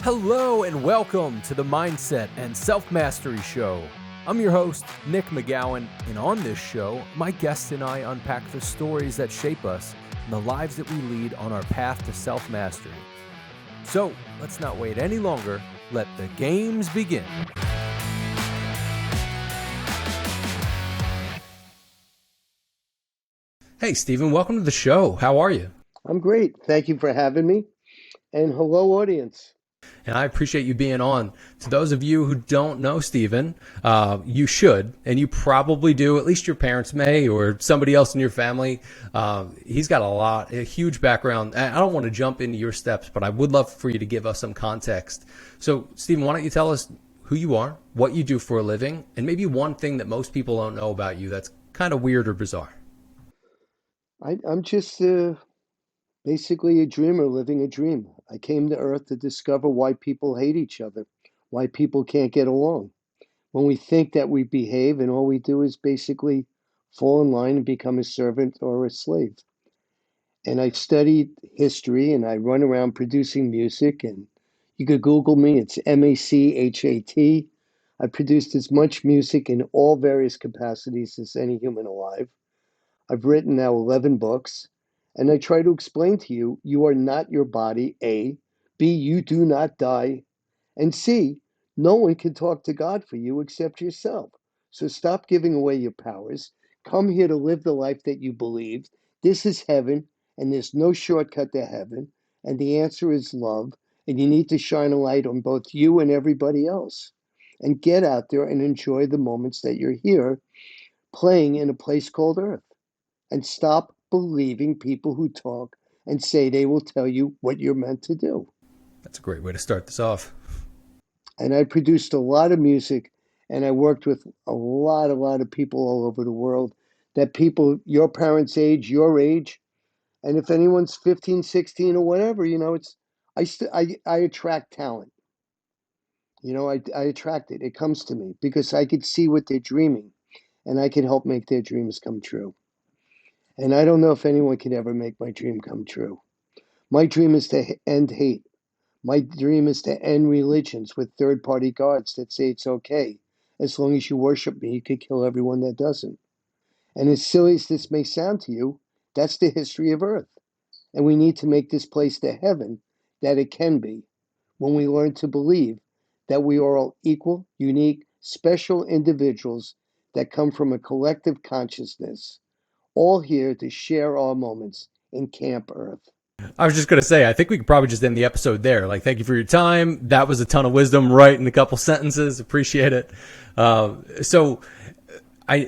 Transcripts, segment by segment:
Hello and welcome to the Mindset and Self-Mastery Show. I'm your host, Nick McGowan, and on this show, my guests and I unpack the stories that shape us and the lives that we lead on our path to self-mastery. So, let's not wait any longer. Let the games begin. Hey, Steven, welcome to the show. How are you? I'm great. Thank you for having me. And hello, audience. And I appreciate you being on. To those of you who don't know Steven, you should, and you probably do, at least your parents may, or somebody else in your family. He's got a huge background. I don't want to jump into your steps, but I would love for you to give us some context. So, Steven, why don't you tell us who you are, what you do for a living, and maybe one thing that most people don't know about you that's kind of weird or bizarre. I'm just basically a dreamer living a dream. I came to Earth to discover why people hate each other, why people can't get along. When we think that we behave and all we do is basically fall in line and become a servant or a slave. And I studied history and I run around producing music, and you could Google me, it's Machat. I produced as much music in all various capacities as any human alive. I've written now 11 books, and I try to explain to you you are not your body, A. B, you do not die. And C, no one can talk to God for you except yourself. So stop giving away your powers. Come here to live the life that you believe. This is heaven, and there's no shortcut to heaven. And the answer is love. And you need to shine a light on both you and everybody else. And get out there and enjoy the moments that you're here playing in a place called Earth, and stop believing people who talk and say they will tell you what you're meant to do. That's a great way to start this off. And I produced a lot of music, and I worked with a lot of people all over the world, that people your parents' age, your age, and if anyone's 15, 16 or whatever, it's I attract talent. I attract it. It comes to me because I could see what they're dreaming, and I can help make their dreams come true. And I don't know if anyone can ever make my dream come true. My dream is to end hate. My dream is to end religions with third party gods that say it's okay. As long as you worship me, you could kill everyone that doesn't. And as silly as this may sound to you, that's the history of Earth. And we need to make this place the heaven that it can be when we learn to believe that we are all equal, unique, special individuals that come from a collective consciousness, all here to share our moments in Camp Earth. I was just going to say, I think we could probably just end the episode there. Thank you for your time. That was a ton of wisdom right in a couple sentences. Appreciate it.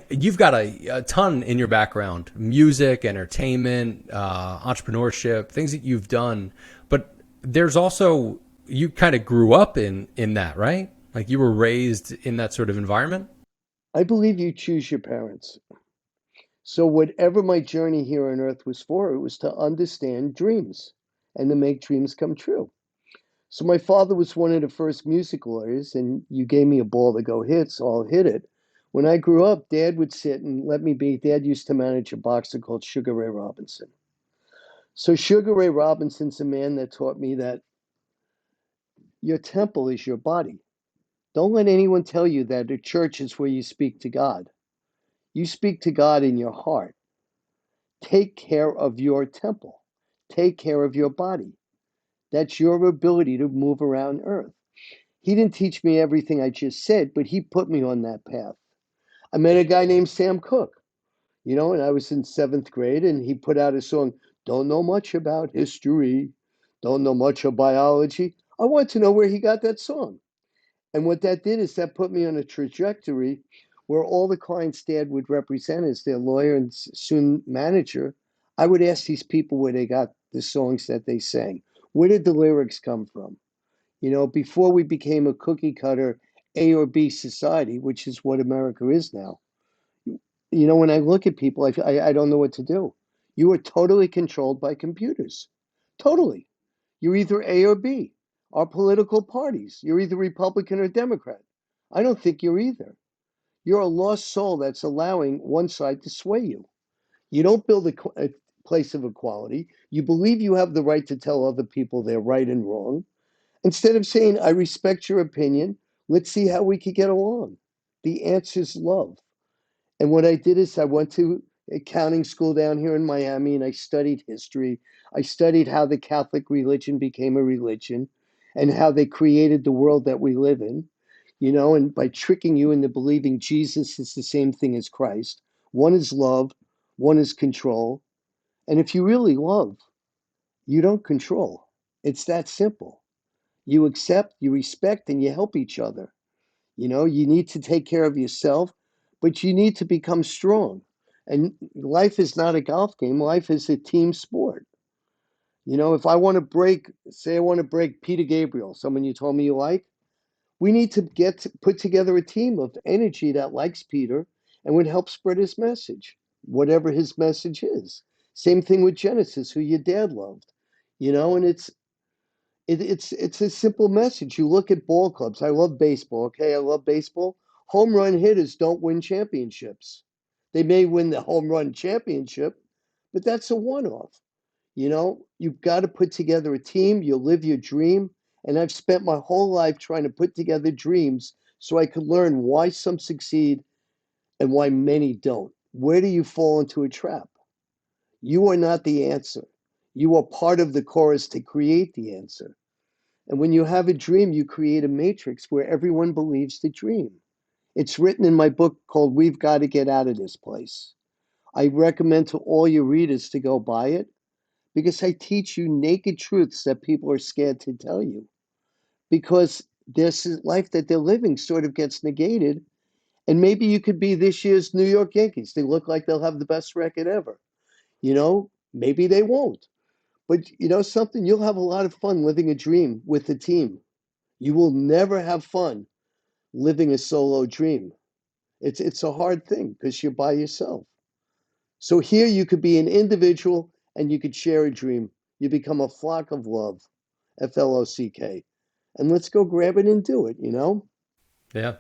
You've got a ton in your background: music, entertainment, entrepreneurship, things that you've done. But there's also, you kind of grew up in that, right? Like you were raised in that sort of environment. I believe you choose your parents. So, whatever my journey here on earth was for, it was to understand dreams and to make dreams come true. So, my father was one of the first music lawyers, and you gave me a ball to go hit, so I'll hit it. When I grew up, Dad would sit and let me be. Dad used to manage a boxer called Sugar Ray Robinson. So, Sugar Ray Robinson's a man that taught me that your temple is your body. Don't let anyone tell you that a church is where you speak to God. You speak to God in your heart. Take care of your temple. Take care of your body. That's your ability to move around earth. He didn't teach me everything I just said, but he put me on that path. I met a guy named Sam Cooke, and I was in seventh grade, and he put out a song, Don't Know Much About History, Don't Know Much of Biology. I want to know where he got that song. And what that did is that put me on a trajectory where all the clients Dad would represent as their lawyer and soon manager, I would ask these people where they got the songs that they sang. Where did the lyrics come from? Before we became a cookie cutter A or B society, which is what America is now, when I look at people, I don't know what to do. You are totally controlled by computers. Totally. You're either A or B. Our political parties, you're either Republican or Democrat. I don't think you're either. You're a lost soul that's allowing one side to sway you. You don't build a place of equality. You believe you have the right to tell other people they're right and wrong. Instead of saying, I respect your opinion, let's see how we could get along. The answer's love. And what I did is I went to accounting school down here in Miami and I studied history. I studied how the Catholic religion became a religion and how they created the world that we live in, and by tricking you into believing Jesus is the same thing as Christ. One is love, one is control. And if you really love, you don't control. It's that simple. You accept, you respect, and you help each other. You need to take care of yourself, but you need to become strong. And life is not a golf game, life is a team sport. If I want to say I want to break Peter Gabriel, someone you told me you like, we need to put together a team of energy that likes Peter and would help spread his message, whatever his message is. Same thing with Genesis, who your dad loved. And it's a simple message. You look at ball clubs. I love baseball. Okay, I love baseball. Home run hitters don't win championships. They may win the home run championship, but that's a one-off. You've got to put together a team. You live your dream. And I've spent my whole life trying to put together dreams so I could learn why some succeed and why many don't. Where do you fall into a trap? You are not the answer. You are part of the chorus to create the answer. And when you have a dream, you create a matrix where everyone believes the dream. It's written in my book called We've Got to Get Out of This Place. I recommend to all your readers to go buy it because I teach you naked truths that people are scared to tell you. Because this life that they're living sort of gets negated. And maybe you could be this year's New York Yankees. They look like they'll have the best record ever. Maybe they won't. But something, you'll have a lot of fun living a dream with a team. You will never have fun living a solo dream. It's a hard thing because you're by yourself. So here you could be an individual and you could share a dream. You become a flock of love, FLOCK. And let's go grab it and do it. Yeah.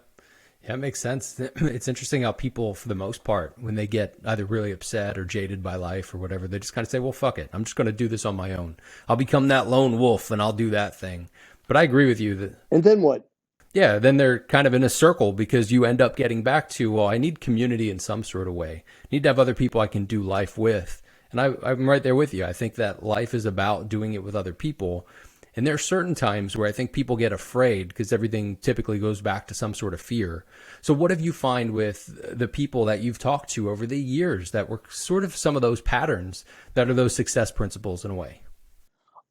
Yeah, it makes sense. It's interesting how people, for the most part, when they get either really upset or jaded by life or whatever, they just kind of say, well, fuck it. I'm just going to do this on my own. I'll become that lone wolf and I'll do that thing. But I agree with you that, And then what? yeah, then they're kind of in a circle because you end up getting back to, well, I need community in some sort of way. I need to have other people I can do life with. And I'm right there with you. I think that life is about doing it with other people. And there are certain times where I think people get afraid because everything typically goes back to some sort of fear. So what have you find with the people that you've talked to over the years that were sort of some of those patterns that are those success principles in a way?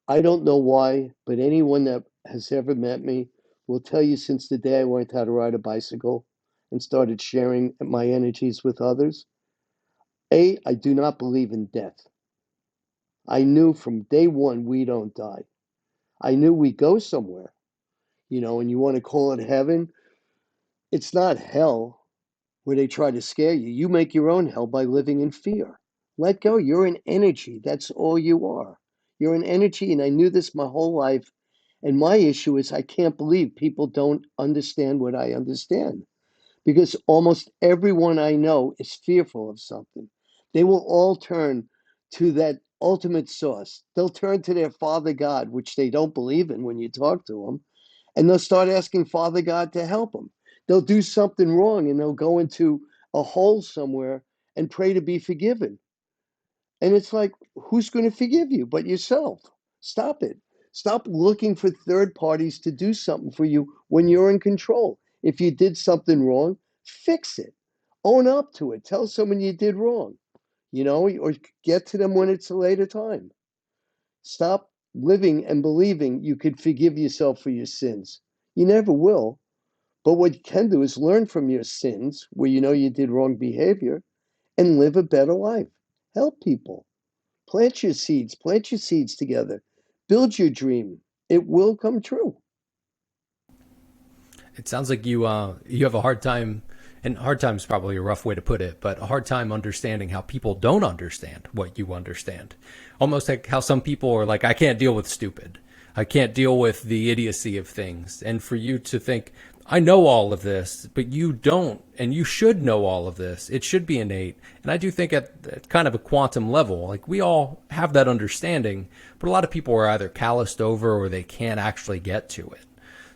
I don't know why, but anyone that has ever met me will tell you since the day I learned how to ride a bicycle and started sharing my energies with others. I do not believe in death. I knew from day one we don't die. I knew we go somewhere, and you want to call it heaven. It's not hell where they try to scare you. You make your own hell by living in fear. Let go. You're an energy. That's all you are. You're an energy, and I knew this my whole life. And my issue is I can't believe people don't understand what I understand because almost everyone I know is fearful of something. They will all turn to that ultimate source. They'll turn to their Father God, which they don't believe in when you talk to them, and they'll start asking Father God to help them. They'll do something wrong and they'll go into a hole somewhere and pray to be forgiven. And it's like, who's going to forgive you but yourself? Stop it. Stop looking for third parties to do something for you when you're in control. If you did something wrong, fix it. Own up to it. Tell someone you did wrong, or get to them when it's a later time. Stop living and believing you could forgive yourself for your sins. You never will. But what you can do is learn from your sins where you know you did wrong behavior and live a better life. Help people. Plant your seeds together. Build your dream. It will come true. It sounds like you have a hard time, and hard time is probably a rough way to put it, but a hard time understanding how people don't understand what you understand. Almost like how some people are like, I can't deal with stupid. I can't deal with the idiocy of things. And for you to think, I know all of this, but you don't, and you should know all of this. It should be innate. And I do think at kind of a quantum level, like we all have that understanding, but a lot of people are either calloused over or they can't actually get to it.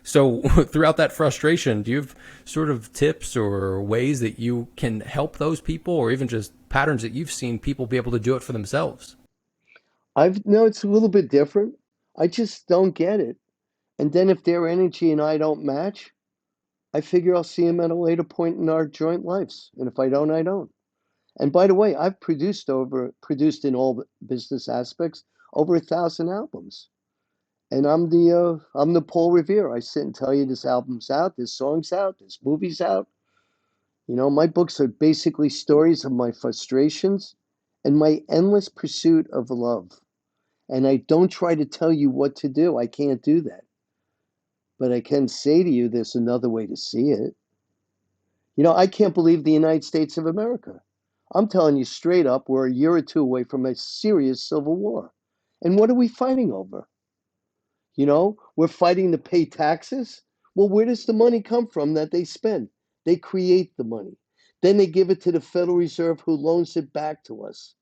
So throughout that frustration, do you have sort of tips or ways that you can help those people, or even just patterns that you've seen people be able to do it for themselves? I've no, it's a little bit different. I just don't get it. And then if their energy and I don't match, I figure I'll see them at a later point in our joint lives. And if I don't, I don't. And by the way, I've produced in all business aspects over 1,000 albums. And I'm the Paul Revere. I sit and tell you this album's out, this song's out, this movie's out. My books are basically stories of my frustrations and my endless pursuit of love. And I don't try to tell you what to do. I can't do that. But I can say to you there's another way to see it. I can't believe the United States of America. I'm telling you straight up, we're a year or two away from a serious civil war. And what are we fighting over? We're fighting to pay taxes. Well, where does the money come from that they spend? They create the money. Then they give it to the Federal Reserve, who loans it back to us.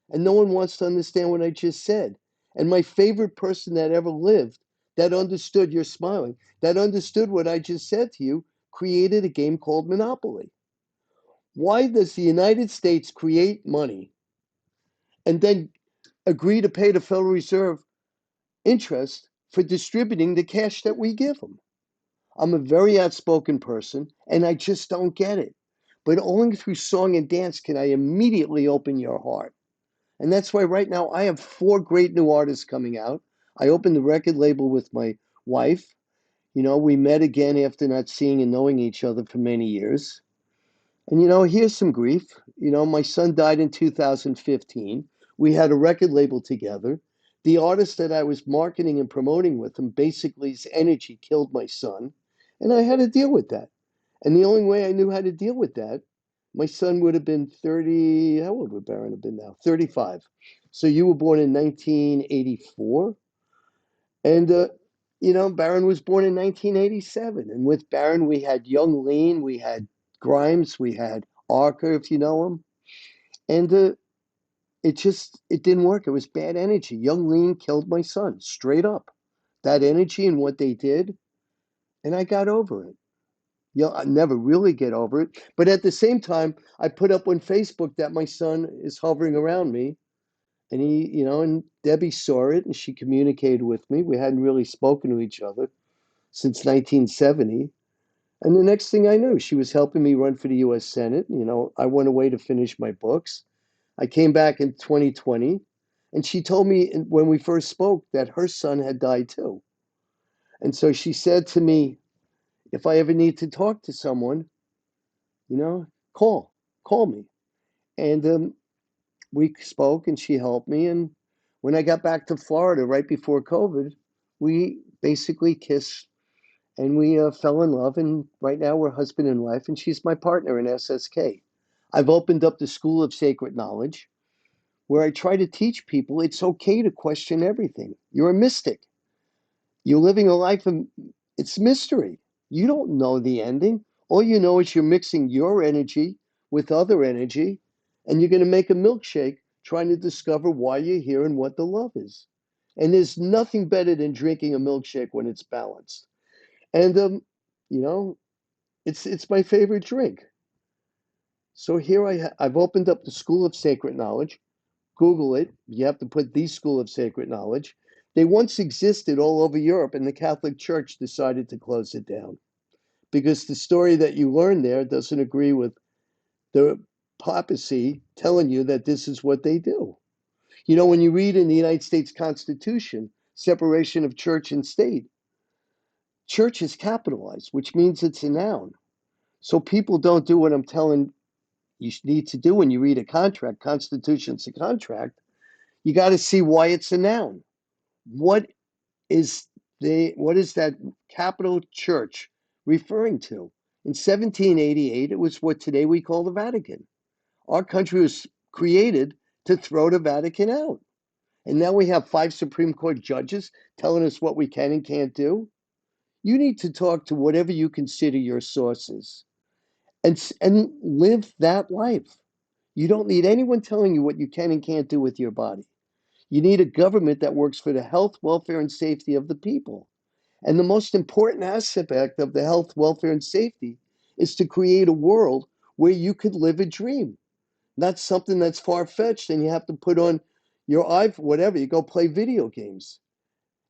And no one wants to understand what I just said. And my favorite person that ever lived, that understood, you're smiling, that understood what I just said to you, created a game called Monopoly. Why does the United States create money and then agree to pay the Federal Reserve interest for distributing the cash that we give them? I'm a very outspoken person and I just don't get it. But only through song and dance can I immediately open your heart. And that's why right now I have 4 great new artists coming out. I opened the record label with my wife. We met again after not seeing and knowing each other for many years. And here's some grief. My son died in 2015. We had a record label together. The artist that I was marketing and promoting with him, basically his energy killed my son. And I had to deal with that. And the only way I knew how to deal with that, my son would have been 30. How old would Baron have been now? 35. So you were born in 1984. And, Baron was born in 1987. And with Baron, we had Young Lean, we had Grimes, we had Archer, if you know him. And it didn't work. It was bad energy. Young Lean killed my son, straight up. That energy and what they did. And I got over it. I never really get over it. But at the same time, I put up on Facebook that my son is hovering around me. And and Debbie saw it and she communicated with me. We hadn't really spoken to each other since 1970. And the next thing I knew, she was helping me run for the US Senate. I went away to finish my books. I came back in 2020, and she told me when we first spoke that her son had died too. And so she said to me, if I ever need to talk to someone, you know, call, call me. And we spoke and she helped me. And when I got back to Florida right before COVID, we basically kissed and we fell in love. And right now we're husband and wife, and she's my partner in SSK. I've opened up the School of Sacred Knowledge where I try to teach people it's okay to question everything. You're a mystic. You're living a life of it's mystery. You don't know the ending. All you know is you're mixing your energy with other energy, and you're going to make a milkshake trying to discover why you're here and what the love is. And there's nothing better than drinking a milkshake when it's balanced. And you know, it's my favorite drink. So here I've opened up the School of Sacred Knowledge. Google it. You have to put the School of Sacred Knowledge. They once existed all over Europe, and the Catholic Church decided to close it down because the story that you learn there doesn't agree with the papacy telling you that this is what they do. When you read in the United States Constitution, separation of church and state, church is capitalized, which means it's a noun. So people don't do what I'm telling you need to do when you read a contract. Constitution's a contract. You got to see why it's a noun. What is what is that capital church referring to? In 1788, it was what today we call the Vatican. Our country was created to throw the Vatican out. And now we have 5 Supreme Court judges telling us what we can and can't do. You need to talk to whatever you consider your sources and live that life. You don't need anyone telling you what you can and can't do with your body. You need a government that works for the health, welfare, and safety of the people. And the most important aspect of the health, welfare, and safety is to create a world where you could live a dream, not something that's far fetched and you have to put on your iPhone, whatever, you go play video games.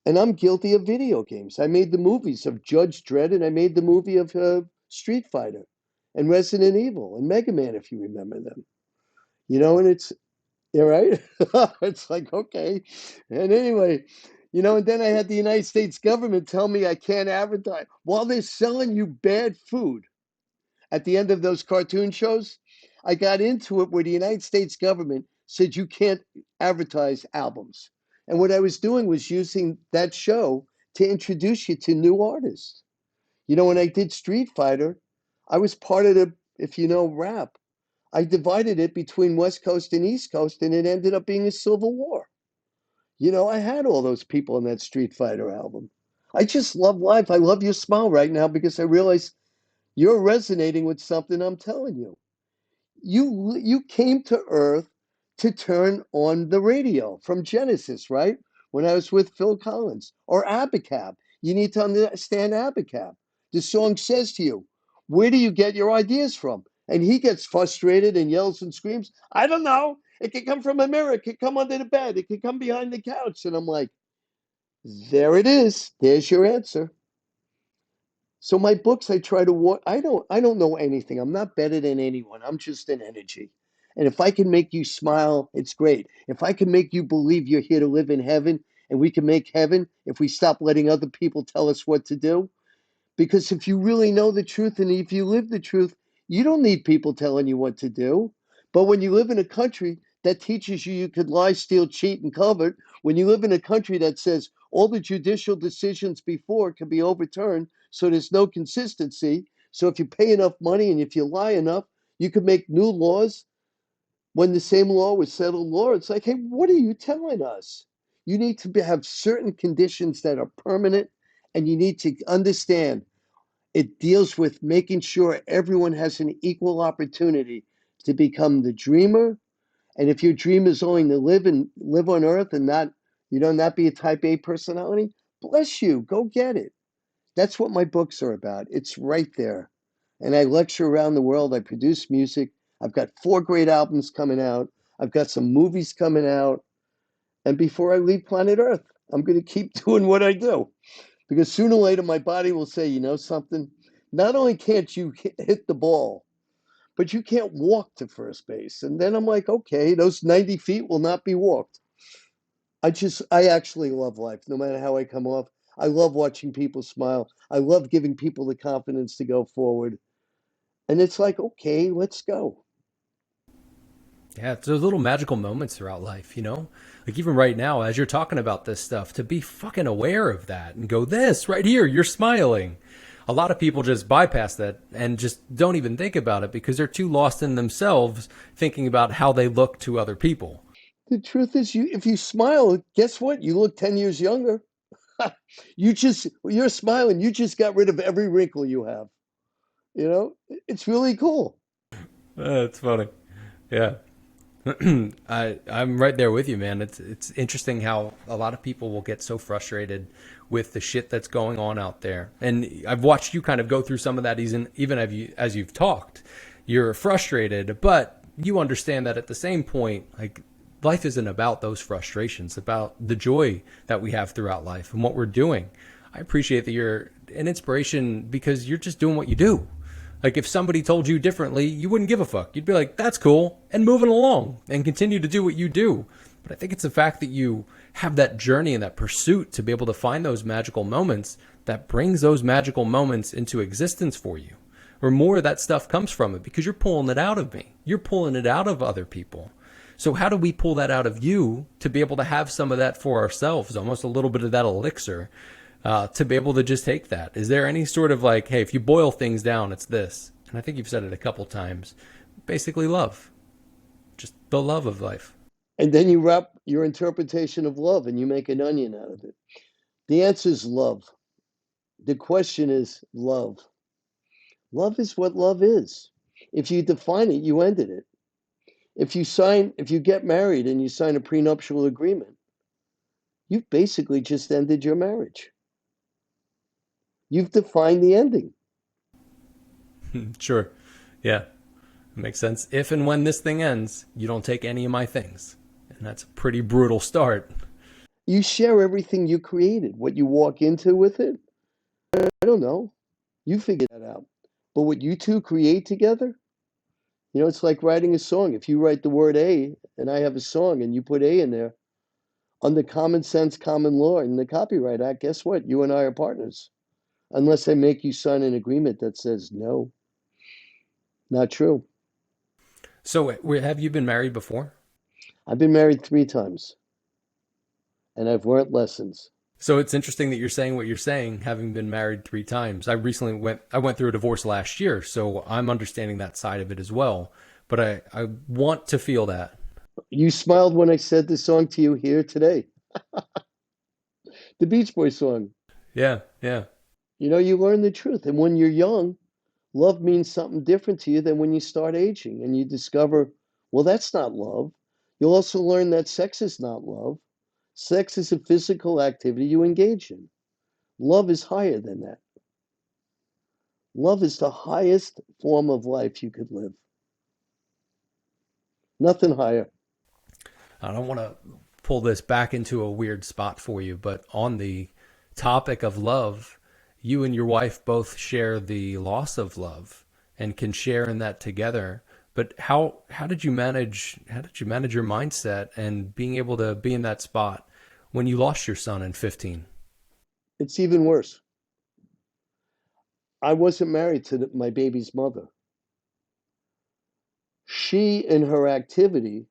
And I'm guilty of video games. I made the movies of Judge Dredd and I made the movie of Street Fighter and Resident Evil and Mega Man, if you remember them. And you're right. It's like, okay. And anyway, and then I had the United States government tell me I can't advertise while they're selling you bad food at the end of those cartoon shows. I got into it where the United States government said you can't advertise albums. And what I was doing was using that show to introduce you to new artists. When I did Street Fighter, I was part of if you know rap, I divided it between West Coast and East Coast, and it ended up being a civil war. I had all those people in that Street Fighter album. I just love life. I love your smile right now because I realize you're resonating with something I'm telling you. You came to Earth to turn on the radio from Genesis, right? When I was with Phil Collins or Abacab. You need to understand Abacab. The song says to you, where do you get your ideas from? And he gets frustrated and yells and screams, I don't know. It could come from a mirror. It could come under the bed. It could come behind the couch. And I'm like, there it is. There's your answer. So my books, I try to I don't know anything. I'm not better than anyone. I'm just an energy. And if I can make you smile, it's great. If I can make you believe you're here to live in heaven and we can make heaven if we stop letting other people tell us what to do, because if you really know the truth and if you live the truth, you don't need people telling you what to do. But when you live in a country that teaches you could lie, steal, cheat, and covet, when you live in a country that says all the judicial decisions before can be overturned, so there's no consistency. So if you pay enough money and if you lie enough, you can make new laws when the same law was settled law. It's like, hey, what are you telling us? You need to have certain conditions that are permanent, and you need to understand it deals with making sure everyone has an equal opportunity to become the dreamer. And if your dream is only to live on earth and not be a type A personality, bless you, go get it. That's what my books are about. It's right there. And I lecture around the world. I produce music. I've got 4 great albums coming out. I've got some movies coming out. And before I leave planet Earth, I'm going to keep doing what I do. Because sooner or later, my body will say, you know something? Not only can't you hit the ball, but you can't walk to first base. And then I'm like, okay, those 90 feet will not be walked. I actually love life, no matter how I come off. I love watching people smile. I love giving people the confidence to go forward. And it's like, okay, let's go. Yeah, it's those little magical moments throughout life, you know? Like even right now, as you're talking about this stuff, to be fucking aware of that and go, this right here, you're smiling. A lot of people just bypass that and just don't even think about it because they're too lost in themselves thinking about how they look to other people. The truth is, if you smile, guess what? You look 10 years younger. You're smiling. You just got rid of every wrinkle you have. It's really cool. That's funny. Yeah. I'm right there with you, man. It's interesting how a lot of people will get so frustrated with the shit that's going on out there. And I've watched you kind of go through some of that even as you've talked. You're frustrated, but you understand that at the same point, like life isn't about those frustrations, about the joy that we have throughout life and what we're doing. I appreciate that you're an inspiration because you're just doing what you do. Like if somebody told you differently, you wouldn't give a fuck. You'd be like, that's cool, and moving along and continue to do what you do. But I think it's the fact that you have that journey and that pursuit to be able to find those magical moments that brings those magical moments into existence for you. Or more of that stuff comes from it because you're pulling it out of me. You're pulling it out of other people. So how do we pull that out of you to be able to have some of that for ourselves, almost a little bit of that elixir? To be able to just take that. Is there any sort of like, hey, if you boil things down, it's this. And I think you've said it a couple times. Basically love. Just the love of life. And then you wrap your interpretation of love and you make an onion out of it. The answer is love. The question is love. Love is what love is. If you define it, you ended it. If you get married and you sign a prenuptial agreement, you've basically just ended your marriage. You've defined the ending. Sure. Yeah. Makes sense. If and when this thing ends, you don't take any of my things. And that's a pretty brutal start. You share everything you created. What you walk into with it, I don't know. You figure that out. But what you two create together, it's like writing a song. If you write the word A and I have a song and you put A in there, under common sense, common law, in the Copyright Act, guess what? You and I are partners. Unless I make you sign an agreement that says no, not true. So, have you been married before? I've been married 3 times and I've learned lessons. So it's interesting that you're saying what you're saying, having been married 3 times. I went through a divorce last year, so I'm understanding that side of it as well. But I want to feel that. You smiled when I said this song to you here today, the Beach Boys song. Yeah, yeah. You learn the truth. And when you're young, love means something different to you than when you start aging and you discover, well, that's not love. You'll also learn that sex is not love. Sex is a physical activity you engage in. Love is higher than that. Love is the highest form of life you could live. Nothing higher. I don't want to pull this back into a weird spot for you, but on the topic of love, you and your wife both share the loss of love and can share in that together. But how did you manage your mindset and being able to be in that spot when you lost your son in 15? It's even worse. I wasn't married to my baby's mother. She, in her activity,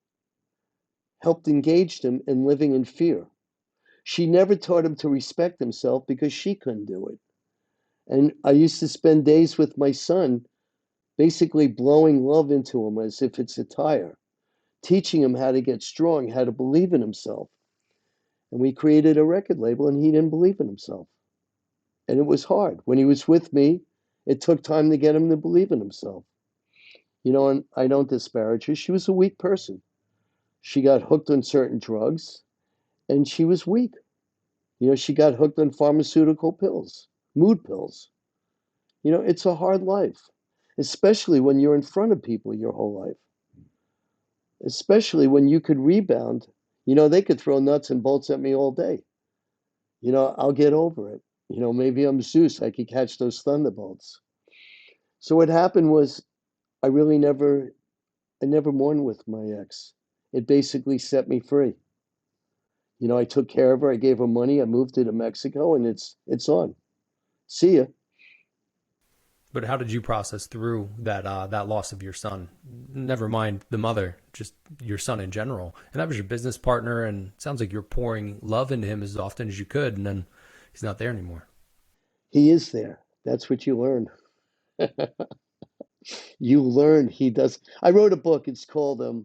helped engage him in living in fear. She never taught him to respect himself because she couldn't do it. And I used to spend days with my son, basically blowing love into him as if it's a tire, teaching him how to get strong, how to believe in himself. And we created a record label, and he didn't believe in himself. And it was hard. When he was with me, it took time to get him to believe in himself. And I don't disparage her. She was a weak person. She got hooked on certain drugs, and she was weak. She got hooked on pharmaceutical pills, mood pills. It's a hard life, especially when you're in front of people your whole life, especially when you could rebound. They could throw nuts and bolts at me all day. I'll get over it. Maybe I'm Zeus. I could catch those thunderbolts. So what happened was I never mourned with my ex. It basically set me free. I took care of her. I gave her money. I moved her to Mexico, and it's on. See ya. But how did you process through that loss of your son? Never mind the mother, just your son in general. And that was your business partner, and it sounds like you're pouring love into him as often as you could, and then he's not there anymore. He is there. That's what you learn. You learn he does. I wrote a book. It's called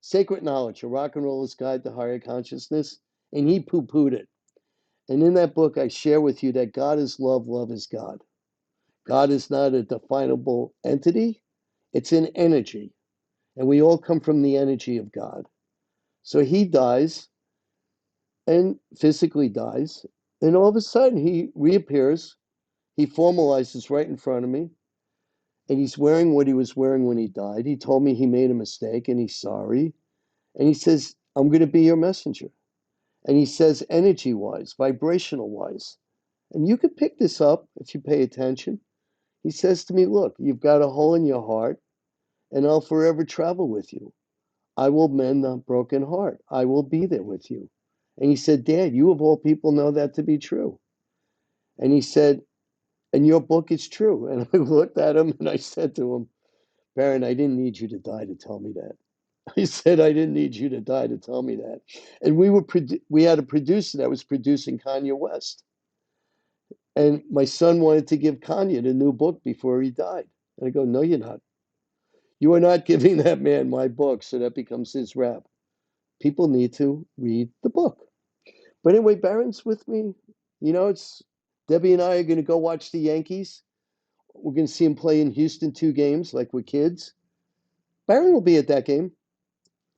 Sacred Knowledge: A Rock and Roller's Guide to Higher Consciousness, and he poo-pooed it. And in that book, I share with you that God is love, love is God. God is not a definable entity, it's an energy. And we all come from the energy of God. So he dies and physically dies. And all of a sudden, he reappears. He formalizes right in front of me. And he's wearing what he was wearing when he died. He told me he made a mistake and he's sorry. And he says, I'm going to be your messenger. And he says, energy wise, vibrational wise. And you could pick this up if you pay attention. He says to me, look, you've got a hole in your heart, and I'll forever travel with you. I will mend the broken heart. I will be there with you. And he said, Dad, you of all people know that to be true. And he said, and your book is true. And I looked at him and I said to him, Baron, I didn't need you to die to tell me that. I said, I didn't need you to die to tell me that. And we had a producer that was producing Kanye West. And my son wanted to give Kanye the new book before he died. And I go, no, you're not. You are not giving that man my book so that becomes his rap. People need to read the book. But anyway, Baron's with me. It's Debbie and I are going to go watch the Yankees. We're going to see him play in Houston 2 games like we're kids. Barron will be at that game.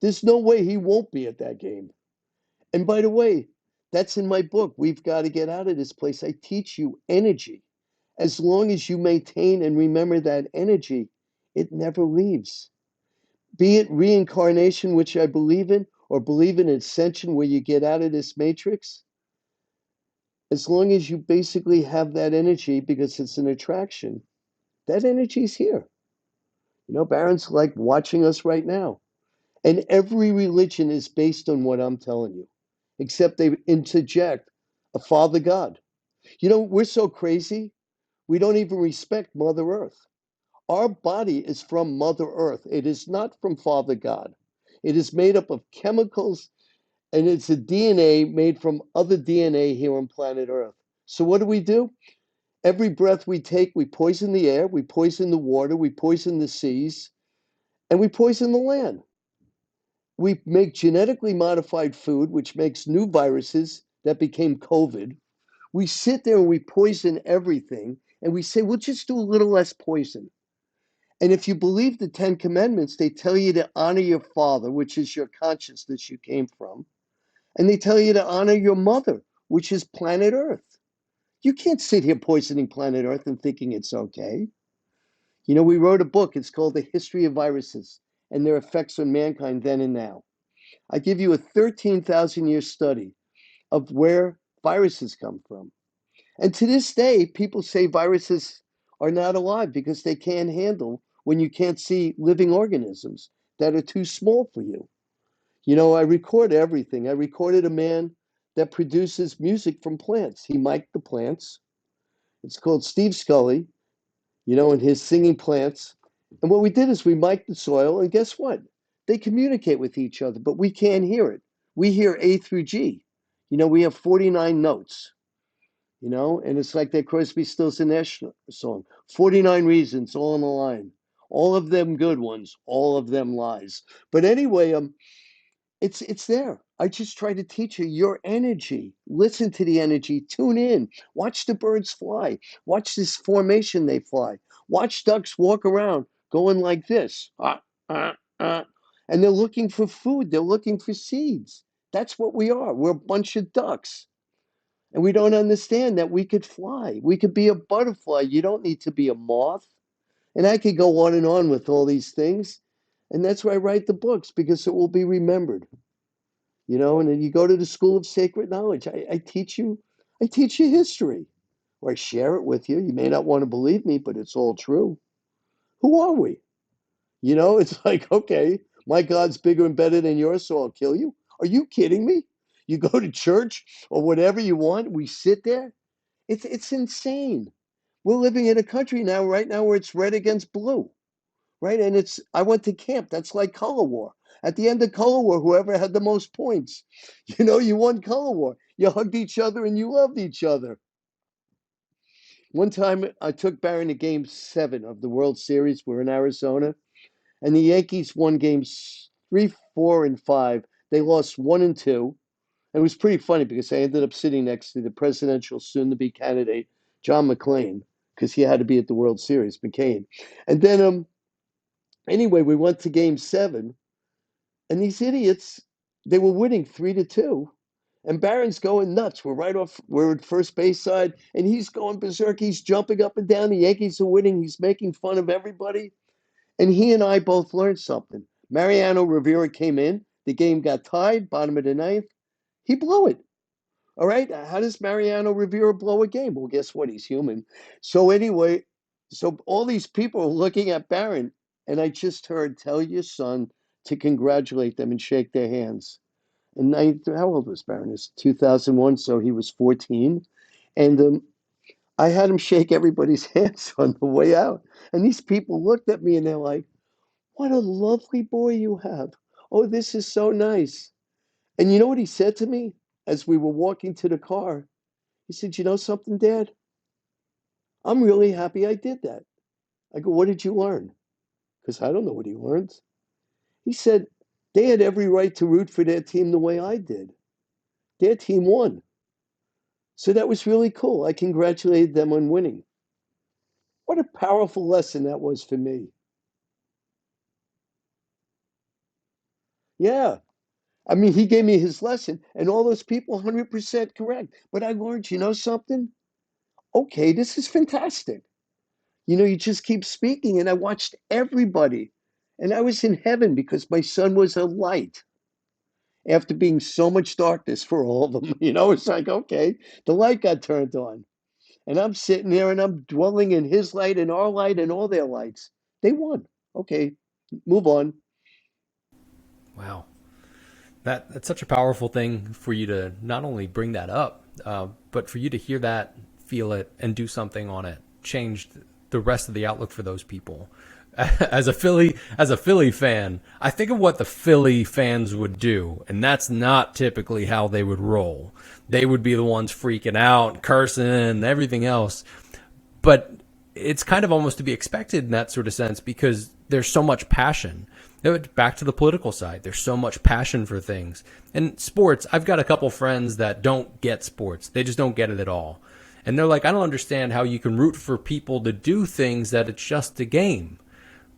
There's no way he won't be at that game. And by the way, that's in my book. We've got to get out of this place. I teach you energy. As long as you maintain and remember that energy, it never leaves. Be it reincarnation, which I believe in, or believe in ascension, where you get out of this matrix, as long as you basically have that energy because it's an attraction, that energy's here. Barron's like watching us right now. And every religion is based on what I'm telling you, except they interject a Father God. We're so crazy, we don't even respect Mother Earth. Our body is from Mother Earth. It is not from Father God. It is made up of chemicals, and it's a DNA made from other DNA here on planet Earth. So what do? Every breath we take, we poison the air, we poison the water, we poison the seas, and we poison the land. We make genetically modified food, which makes new viruses that became COVID. We sit there and we poison everything, and we say, we'll just do a little less poison. And if you believe the 10 Commandments, they tell you to honor your father, which is your consciousness you came from. And they tell you to honor your mother, which is planet Earth. You can't sit here poisoning planet Earth and thinking it's okay. We wrote a book. It's called The History of Viruses and Their Effects on Mankind Then and Now. I give you a 13,000-year study of where viruses come from. And to this day, people say viruses are not alive because they can't handle when you can't see living organisms that are too small for you. I record everything. I recorded a man that produces music from plants. He mic'd the plants. It's called Steve Scully, and his singing plants. And what we did is we mic'd the soil, and guess what? They communicate with each other, but we can't hear it. We hear A through G. We have 49 notes, and it's like that Crosby, Stills and Nash song. 49 reasons, all in a line. All of them good ones, all of them lies. But anyway, it's there. I just try to teach you your energy. Listen to the energy. Tune in. Watch the birds fly. Watch this formation they fly. Watch ducks walk around going like this. And they're looking for food. They're looking for seeds. That's what we are. We're a bunch of ducks. And we don't understand that we could fly. We could be a butterfly. You don't need to be a moth. And I could go on and on with all these things. And that's why I write the books, because it will be remembered. And then you go to the School of Sacred Knowledge. I teach you history, or I share it with you. You may not want to believe me, but it's all true. Who are we? It's like, okay, my God's bigger and better than yours, so I'll kill you. Are you kidding me? You go to church or whatever you want. We sit there. It's insane. We're living in a country now, right now, where it's red against blue. Right? And I went to camp. That's like color war. At the end of color war, whoever had the most points, you won color war. You hugged each other and you loved each other. One time I took Barron to game 7 of the World Series. We're in Arizona. And the Yankees won games 3, 4, and 5. They lost 1 and 2. And it was pretty funny because I ended up sitting next to the presidential soon-to-be candidate, John McClane, because he had to be at the World Series, McCain. And then anyway, we went to game 7, and these idiots, they were winning 3-2. And Barron's going nuts. We're at first base side, and he's going berserk. He's jumping up and down. The Yankees are winning. He's making fun of everybody. And he and I both learned something. Mariano Rivera came in. The game got tied, bottom of the ninth. He blew it. All right. How does Mariano Rivera blow a game? Well, guess what? He's human. So anyway, all these people are looking at Barron, and I just heard, tell your son to congratulate them and shake their hands. And how old was Barron? It's 2001, so he was 14. And I had him shake everybody's hands on the way out. And these people looked at me and they're like, what a lovely boy you have. Oh, this is so nice. And you know what he said to me as we were walking to the car? He said, you know something, Dad? I'm really happy I did that. I go, what did you learn? Because I don't know what he learned. He said, they had every right to root for their team the way I did. Their team won. So that was really cool. I congratulated them on winning. What a powerful lesson that was for me. Yeah. I mean, he gave me his lesson, and all those people 100% correct. But I learned, you know something? Okay, this is fantastic. You know, you just keep speaking, and I watched everybody. And I was in heaven because my son was a light after being so much darkness for all of them. You know, it's like, okay, the light got turned on. And I'm sitting there and I'm dwelling in his light and our light and all their lights. They won. Okay, move on. Wow. That's such a powerful thing for you to not only bring that up, but for you to hear that, feel it, and do something on it. Changed the rest of the outlook for those people. As a Philly fan, I think of what the Philly fans would do, and that's not typically how they would roll. They would be the ones freaking out, cursing, and everything else. But it's kind of almost to be expected in that sort of sense because there's so much passion. Back to the political side, there's so much passion for things. And sports, I've got a couple friends that don't get sports. They just don't get it at all. And they're like, I don't understand how you can root for people to do things that it's just a game.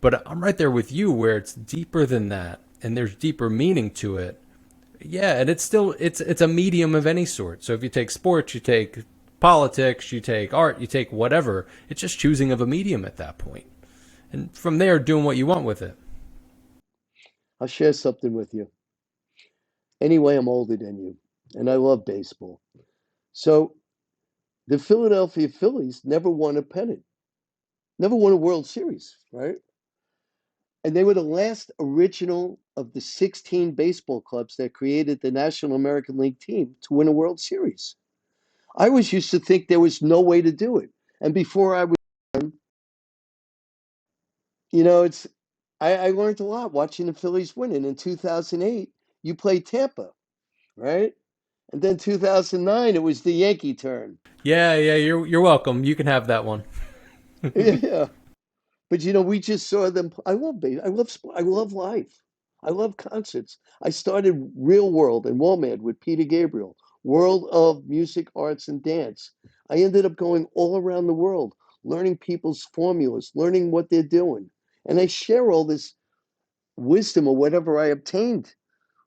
But I'm right there with you where it's deeper than that and there's deeper meaning to it. Yeah, and it's a medium of any sort. So if you take sports, you take politics, you take art, you take whatever, it's just choosing of a medium at that point. And from there doing what you want with it. I'll share something with you. Anyway, I'm older than you, and I love baseball. So the Philadelphia Phillies never won a pennant, never won a World Series, right? And they were the last original of the 16 baseball clubs that created the National American League team to win a World Series. I was used to think there was no way to do it. And before I was born, you know, I learned a lot watching the Phillies win. And in 2008, you played Tampa, right? And then 2009, it was the Yankee turn. Yeah, yeah, you're welcome. You can have that one. Yeah. But you know, we just saw them. I love base. I love sport. I love life. I love concerts. I started Real World and WOMAD with Peter Gabriel, World of Music, Arts, and Dance. I ended up going all around the world, learning people's formulas, learning what they're doing. And I share all this wisdom or whatever I obtained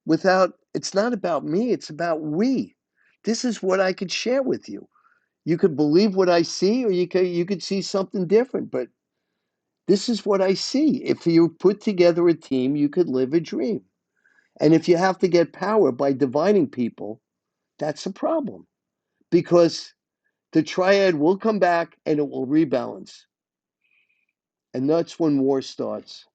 without, it's not about me, it's about we. This is what I could share with you. You could believe what I see, or you could see something different, but this is what I see. If you put together a team, you could live a dream. And if you have to get power by dividing people, that's a problem because the triad will come back and it will rebalance. And that's when war starts.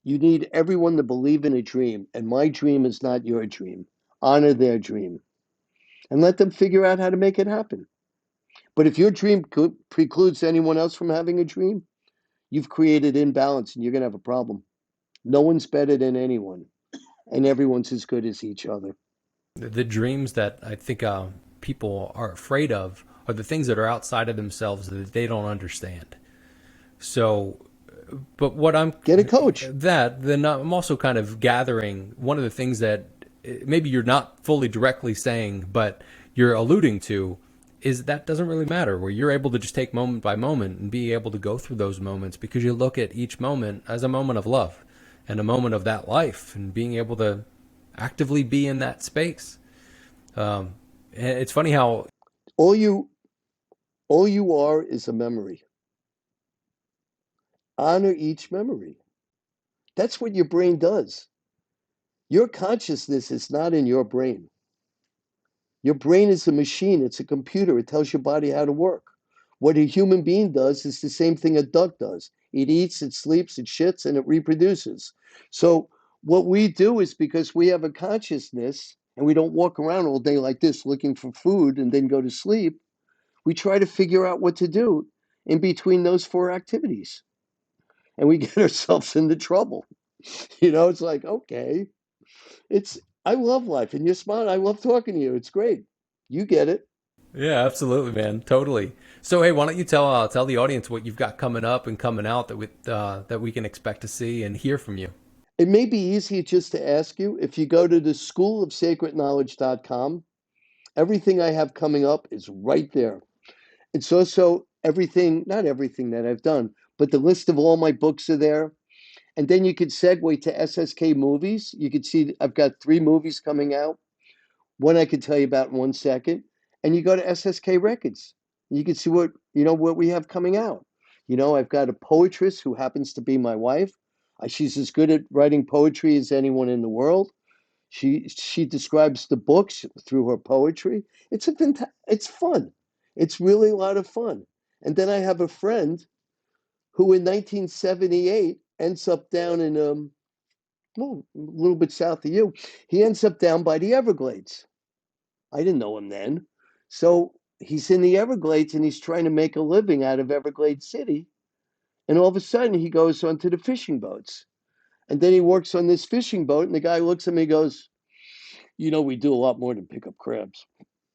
You need everyone to believe in a dream. And my dream is not your dream. Honor their dream and let them figure out how to make it happen. But if your dream precludes anyone else from having a dream, you've created imbalance and you're going to have a problem. No one's better than anyone, and everyone's as good as each other. The dreams that I think people are afraid of are the things that are outside of themselves that they don't understand. So, but what I'm Get a coach. that then I'm also kind of gathering one of the things that maybe you're not fully directly saying, but you're alluding to is that doesn't really matter where you're able to just take moment by moment and be able to go through those moments because you look at each moment as a moment of love and a moment of that life and being able to actively be in that space. And it's funny how All you all you are is a memory. Honor each memory. That's what your brain does. Your consciousness is not in your brain. Your brain is a machine, it's a computer. It tells your body how to work. What a human being does is the same thing a duck does. It eats, it sleeps, it shits, and it reproduces. So, what we do is because we have a consciousness and we don't walk around all day like this looking for food and then go to sleep, we try to figure out what to do in between those four activities. And we get ourselves into trouble. You know, it's like, okay, it's, I love life and you're smart. I love talking to you. It's great. You get it. yeah, absolutely, man, totally. So hey, why don't you tell the audience what you've got coming up and coming out that we can expect to see and hear from you. It may be easier just to ask you if you go to the schoolofsacredknowledge.com Everything I have coming up is right there. It's also everything, not everything that I've done, but the list of all my books are there. And then you could segue to SSK movies. You could see I've got 3 movies coming out. One I could tell you about in 1 second. And you go to SSK Records. You can see what we have coming out. I've got a poetress who happens to be my wife. She's as good at writing poetry as anyone in the world. She describes the books through her poetry. It's fun. It's really a lot of fun. And then I have a friend who in 1978 ends up down in well, a little bit south of you. He ends up down by the Everglades. I didn't know him then. So he's in the Everglades and he's trying to make a living out of Everglades City. And all of a sudden he goes onto the fishing boats. And then he works on this fishing boat and the guy looks at me and goes, we do a lot more than pick up crabs.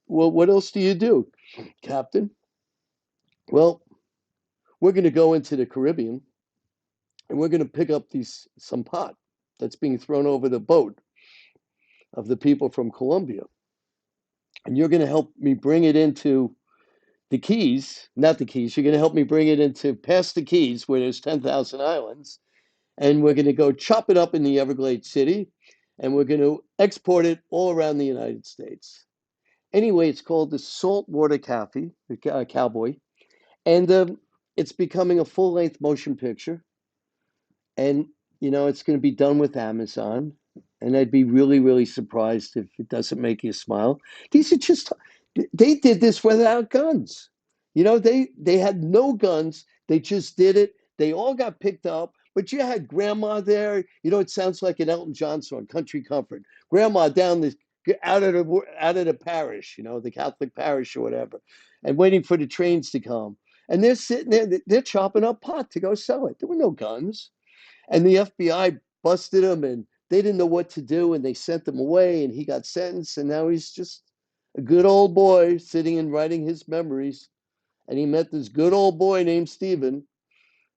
Well, what else do you do, Captain? Well, we're going to go into the Caribbean and we're going to pick up some pot that's being thrown over the boat of the people from Colombia. And you're going to help me bring it into the Keys, not the Keys. You're going to help me bring it into past the Keys where there's 10,000 islands. And we're going to go chop it up in the Everglades City and we're going to export it all around the United States. Anyway, it's called the Saltwater Cowboy. And it's becoming a full-length motion picture. And, it's going to be done with Amazon. And I'd be really, really surprised if it doesn't make you smile. These are just, they did this without guns. They had no guns. They just did it. They all got picked up. But you had grandma there. It sounds like an Elton John song, Country Comfort. Grandma down the out of the parish, the Catholic parish or whatever, and waiting for the trains to come. And they're sitting there, they're chopping up pot to go sell it. There were no guns. And the FBI busted him and they didn't know what to do and they sent him away and he got sentenced and now he's just a good old boy sitting and writing his memories. And he met this good old boy named Steven.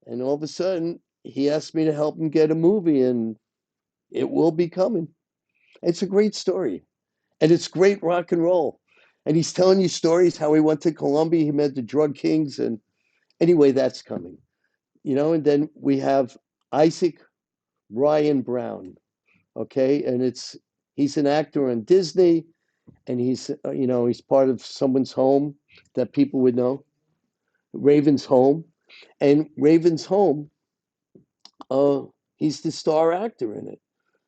And all of a sudden he asked me to help him get a movie and it will be coming. It's a great story. And it's great rock and roll. And he's telling you stories how he went to Colombia, he met the drug kings, and anyway, that's coming. And then we have Isaac Ryan Brown, okay? And he's an actor on Disney and he's part of someone's home that people would know, Raven's Home. And Raven's Home, uh he's the star actor in it.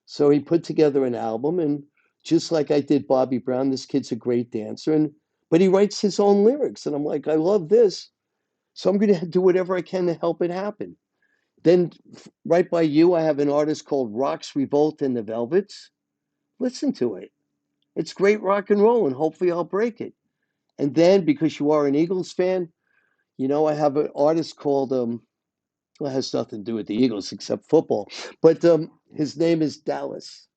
So he put together an album and just like I did Bobby Brown, this kid's a great dancer but he writes his own lyrics and I'm like, I love this. So I'm going to do whatever I can to help it happen. Then right by you I have an artist called Rox Revolt and the Velvets. Listen to it. It's great rock and roll and hopefully I'll break it. And then because you are an Eagles fan, I have an artist called well, it has nothing to do with the Eagles except football, but his name is Dallas.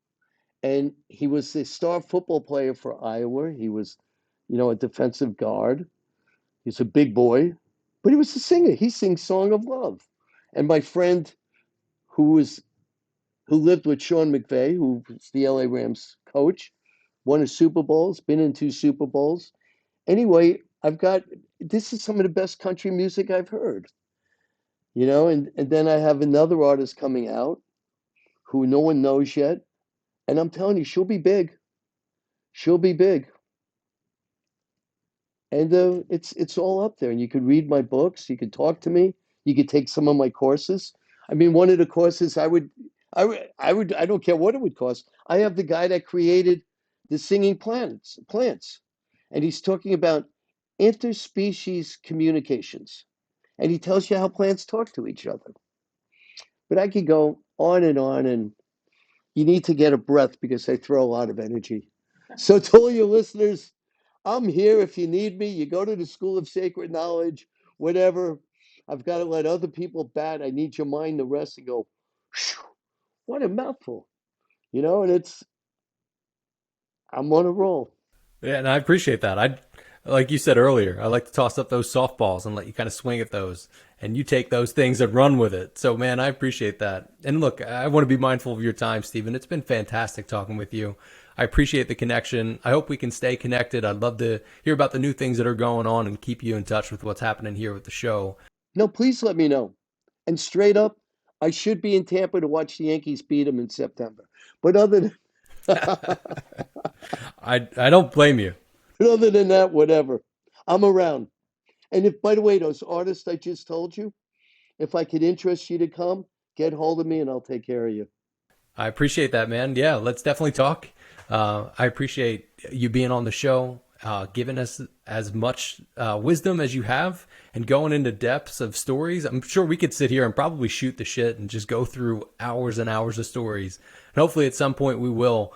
And he was a star football player for Iowa. He was, a defensive guard. He's a big boy, but he was a singer. He sings "Song of Love." And my friend, who lived with Sean McVay, who was the LA Rams coach, won a Super Bowls, been in 2 Super Bowls. Anyway, this is some of the best country music I've heard. And then I have another artist coming out who no one knows yet, and I'm telling you, she'll be big. She'll be big. And it's all up there. And you could read my books. You could talk to me. You could take some of my courses. I mean, one of the courses I don't care what it would cost. I have the guy that created the singing plants, and he's talking about interspecies communications, and he tells you how plants talk to each other. But I could go on, and you need to get a breath because I throw a lot of energy. So to all your listeners, I'm here if you need me. You go to the School of Sacred Knowledge, whatever. I've got to let other people bat. I need your mind to rest and go, "Phew, what a mouthful." And I'm on a roll. Yeah, and I appreciate that. Like you said earlier, I like to toss up those softballs and let you kind of swing at those, and you take those things and run with it. So, man, I appreciate that. And look, I want to be mindful of your time, Stephen. It's been fantastic talking with you. I appreciate the connection. I hope we can stay connected. I'd love to hear about the new things that are going on and keep you in touch with what's happening here with the show. No, please let me know. And straight up, I should be in Tampa to watch the Yankees beat them in September. But other than I don't blame you. But other than that, whatever. I'm around. And if, by the way, those artists I just told you, if I could interest you to come, get hold of me and I'll take care of you. I appreciate that, man. Yeah, let's definitely talk. I appreciate you being on the show, giving us as much wisdom as you have and going into depths of stories. I'm sure we could sit here and probably shoot the shit and just go through hours and hours of stories. And hopefully at some point we will.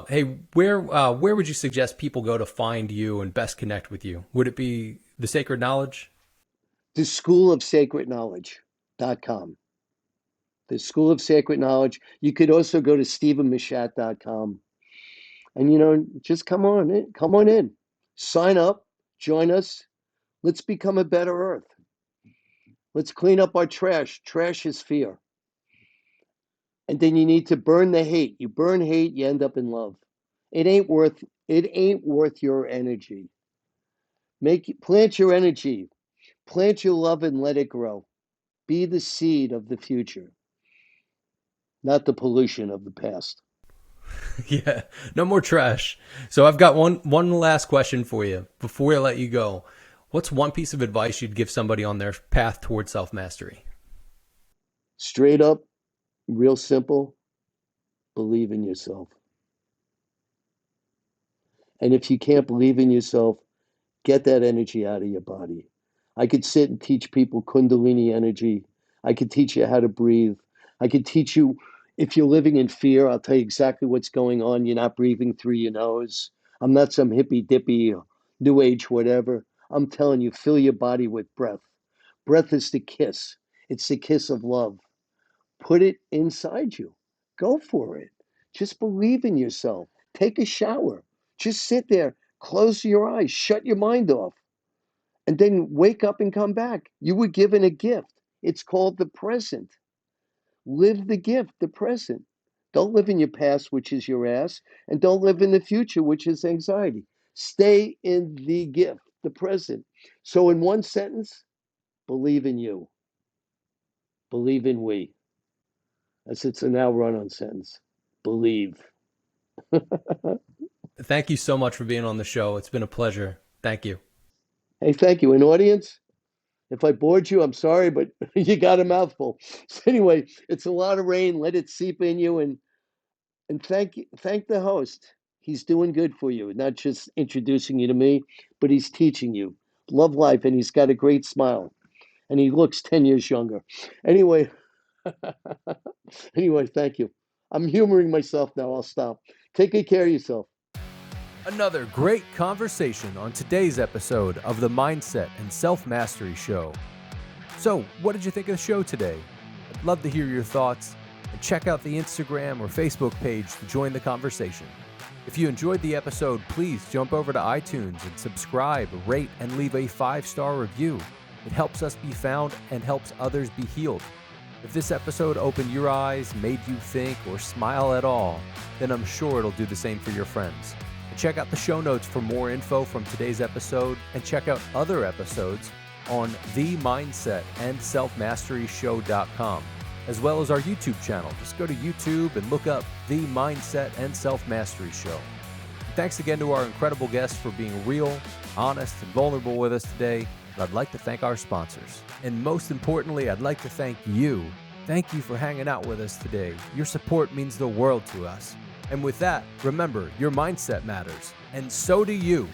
Hey, where would you suggest people go to find you and best connect with you? Would it be The Sacred Knowledge? The School of Sacred Knowledge.com. The School of Sacred Knowledge. You could also go to StevenMachat.com. And, just come on in. Come on in. Sign up. Join us. Let's become a better earth. Let's clean up our trash. Trash is fear. And then you need to burn the hate. You burn hate, you end up in love. It ain't worth your energy. Plant your energy. Plant your love and let it grow. Be the seed of the future, not the pollution of the past. Yeah, no more trash. So I've got one last question for you before I let you go. What's one piece of advice you'd give somebody on their path towards self-mastery? Straight up, real simple, believe in yourself. And if you can't believe in yourself, get that energy out of your body. I could sit and teach people Kundalini energy. I could teach you how to breathe. I could teach you, if you're living in fear, I'll tell you exactly what's going on. You're not breathing through your nose. I'm not some hippy dippy, new age, whatever. I'm telling you, fill your body with breath. Breath is the kiss. It's the kiss of love. Put it inside you. Go for it. Just believe in yourself. Take a shower. Just sit there. Close your eyes. Shut your mind off. And then wake up and come back. You were given a gift. It's called the present. Live the gift, the present. Don't live in your past, which is your ass, and don't live in the future, which is anxiety. Stay in the gift, the present. So in one sentence, believe in you. Believe in we. It's a now run-on sentence. Believe. Thank you so much for being on the show. It's been a pleasure. Thank you. Hey, thank you. And audience, if I bored you, I'm sorry, but you got a mouthful. So anyway, it's a lot of rain. Let it seep in you, and thank the host. He's doing good for you, not just introducing you to me, but he's teaching you. Love life, and he's got a great smile, and he looks 10 years younger. Anyway, thank you. I'm humoring myself now. I'll stop. Take good care of yourself. Another great conversation on today's episode of the Mindset and Self-Mastery Show. So, what did you think of the show today? I'd love to hear your thoughts, and check out the Instagram or Facebook page to join the conversation. If you enjoyed the episode, please jump over to iTunes and subscribe, rate, and leave a 5-star review. It helps us be found and helps others be healed. If this episode opened your eyes, made you think, or smile at all, then I'm sure it'll do the same for your friends. Check out the show notes for more info from today's episode, and check out other episodes on the Mindset and Self-Mastery Show.com, as well as our YouTube channel. Just go to YouTube and look up the Mindset and Self-Mastery Show. And thanks again to our incredible guests for being real, honest, and vulnerable with us today. And I'd like to thank our sponsors. And most importantly, I'd like to thank you. Thank you for hanging out with us today. Your support means the world to us. And with that, remember, your mindset matters, and so do you.